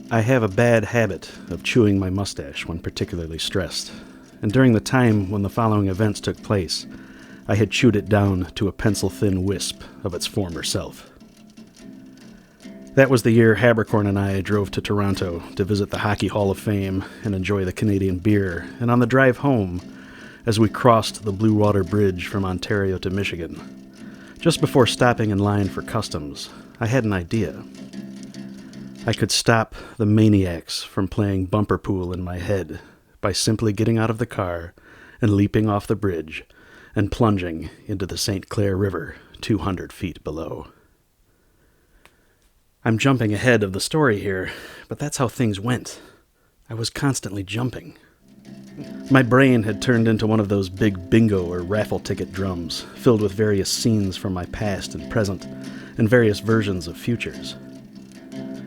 I have a bad habit of chewing my mustache when particularly stressed, and during the time when the following events took place, I had chewed it down to a pencil-thin wisp of its former self. That was the year Habercorn and I drove to Toronto to visit the Hockey Hall of Fame and enjoy the Canadian beer, and on the drive home, as we crossed the Blue Water Bridge from Ontario to Michigan, just before stopping in line for customs, I had an idea. I could stop the maniacs from playing bumper pool in my head by simply getting out of the car and leaping off the bridge and plunging into the St. Clair River 200 feet below. I'm jumping ahead of the story here, but that's how things went. I was constantly jumping. My brain had turned into one of those big bingo or raffle ticket drums, filled with various scenes from my past and present, and various versions of futures.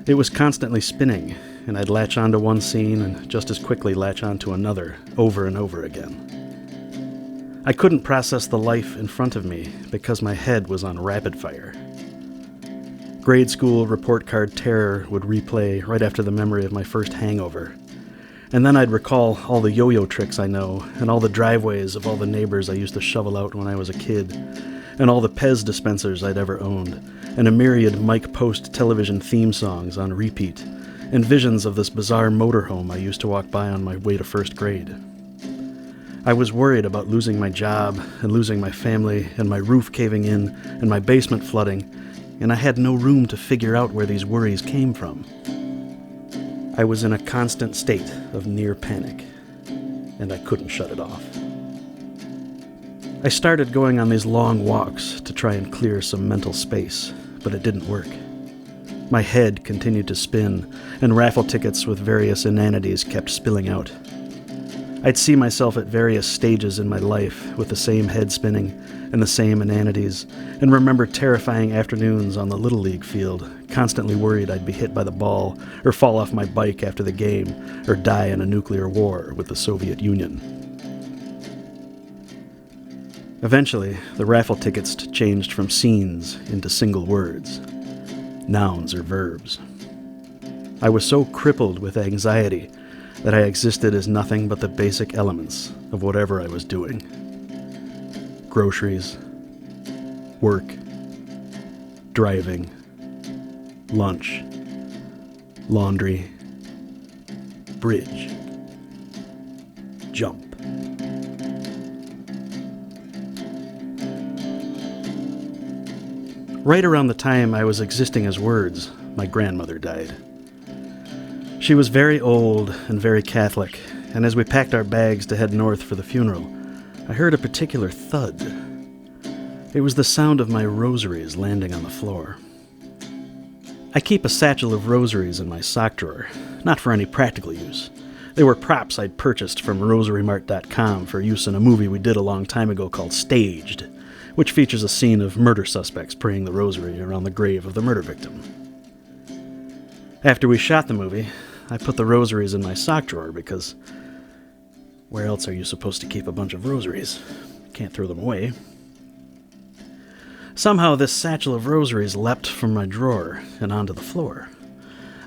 It was constantly spinning, and I'd latch onto one scene and just as quickly latch onto another, over and over again. I couldn't process the life in front of me because my head was on rapid fire. Grade school report card terror would replay right after the memory of my first hangover. And then I'd recall all the yo-yo tricks I know, and all the driveways of all the neighbors I used to shovel out when I was a kid, and all the Pez dispensers I'd ever owned, and a myriad Mike Post television theme songs on repeat, and visions of this bizarre motorhome I used to walk by on my way to first grade. I was worried about losing my job, and losing my family, and my roof caving in, and my basement flooding, and I had no room to figure out where these worries came from. I was in a constant state of near panic, and I couldn't shut it off. I started going on these long walks to try and clear some mental space, but it didn't work. My head continued to spin, and raffle tickets with various inanities kept spilling out. I'd see myself at various stages in my life with the same head spinning and the same inanities, and remember terrifying afternoons on the Little League field, constantly worried I'd be hit by the ball, or fall off my bike after the game, or die in a nuclear war with the Soviet Union. Eventually, the raffle tickets changed from scenes into single words, nouns or verbs. I was so crippled with anxiety that I existed as nothing but the basic elements of whatever I was doing. Groceries, work, driving, lunch, laundry, bridge, jump. Right around the time I was existing as words, my grandmother died. She was very old and very Catholic, and as we packed our bags to head north for the funeral, I heard a particular thud. It was the sound of my rosaries landing on the floor. I keep a satchel of rosaries in my sock drawer, not for any practical use. They were props I'd purchased from rosarymart.com for use in a movie we did a long time ago called Staged, which features a scene of murder suspects praying the rosary around the grave of the murder victim. After we shot the movie, I put the rosaries in my sock drawer because where else are you supposed to keep a bunch of rosaries? Can't throw them away. Somehow this satchel of rosaries leapt from my drawer and onto the floor.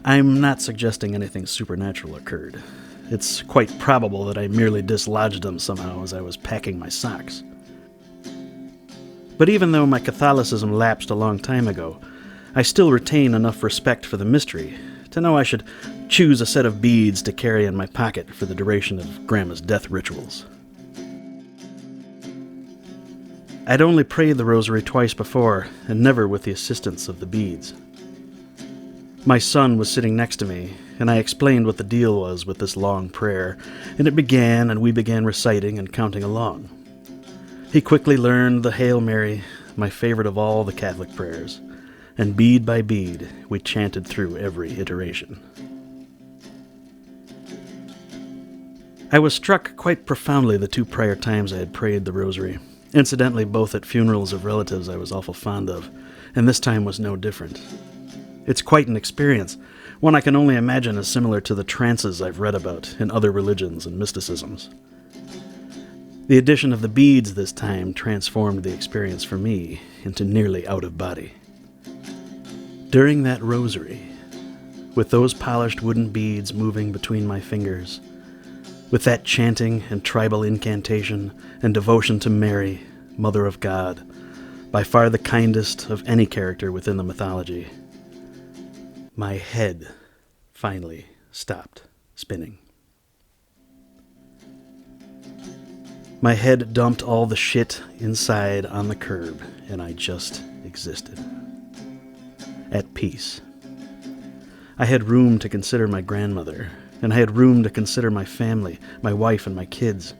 I'm not suggesting anything supernatural occurred. It's quite probable that I merely dislodged them somehow as I was packing my socks. But even though my Catholicism lapsed a long time ago, I still retain enough respect for the mystery to know I should choose a set of beads to carry in my pocket for the duration of Grandma's death rituals. I'd only prayed the rosary twice before, and never with the assistance of the beads. My son was sitting next to me, and I explained what the deal was with this long prayer, and it began, and we began reciting and counting along. He quickly learned the Hail Mary, my favorite of all the Catholic prayers, and bead by bead, we chanted through every iteration. I was struck quite profoundly the two prior times I had prayed the rosary, incidentally both at funerals of relatives I was awful fond of, and this time was no different. It's quite an experience, one I can only imagine as similar to the trances I've read about in other religions and mysticisms. The addition of the beads this time transformed the experience for me into nearly out of body. During that rosary, with those polished wooden beads moving between my fingers, with that chanting and tribal incantation and devotion to Mary, Mother of God, by far the kindest of any character within the mythology, my head finally stopped spinning. My head dumped all the shit inside on the curb, and I just existed. At peace. I had room to consider my grandmother, and I had room to consider my family, my wife and my kids.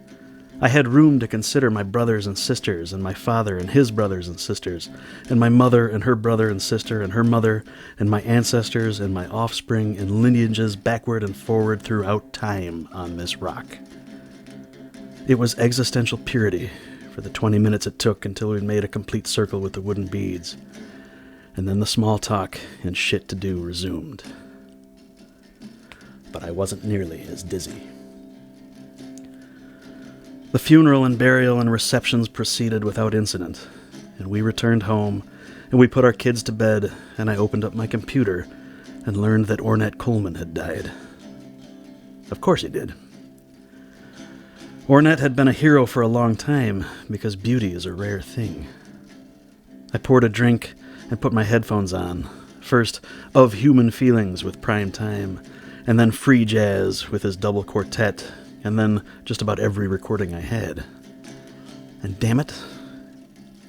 I had room to consider my brothers and sisters, and my father and his brothers and sisters, and my mother and her brother and sister, and her mother, and my ancestors, and my offspring, and lineages backward and forward throughout time on this rock. It was existential purity for the 20 minutes it took until we'd made a complete circle with the wooden beads, and then the small talk and shit to do resumed. But I wasn't nearly as dizzy. The funeral and burial and receptions proceeded without incident, and we returned home, and we put our kids to bed, and I opened up my computer and learned that Ornette Coleman had died. Of course he did. Ornette had been a hero for a long time, because beauty is a rare thing. I poured a drink and put my headphones on, first Of Human Feelings with Prime Time, and then Free Jazz with his double quartet, and then just about every recording I had. And damn it,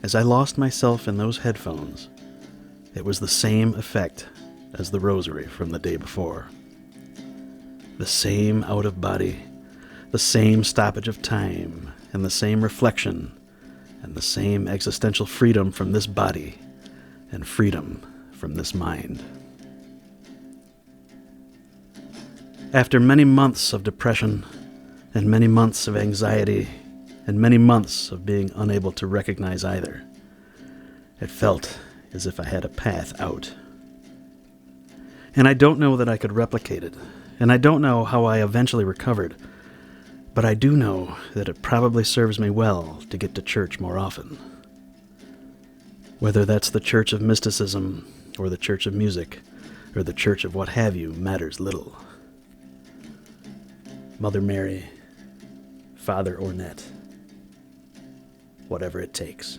as I lost myself in those headphones, it was the same effect as the rosary from the day before. The same out-of-body, the same stoppage of time, and the same reflection, and the same existential freedom from this body, and freedom from this mind. After many months of depression, and many months of anxiety, and many months of being unable to recognize either, it felt as if I had a path out. And I don't know that I could replicate it, and I don't know how I eventually recovered, but I do know that it probably serves me well to get to church more often. Whether that's the church of mysticism, or the church of music, or the church of what have you, matters little. Mother Mary, Father Ornette, whatever it takes.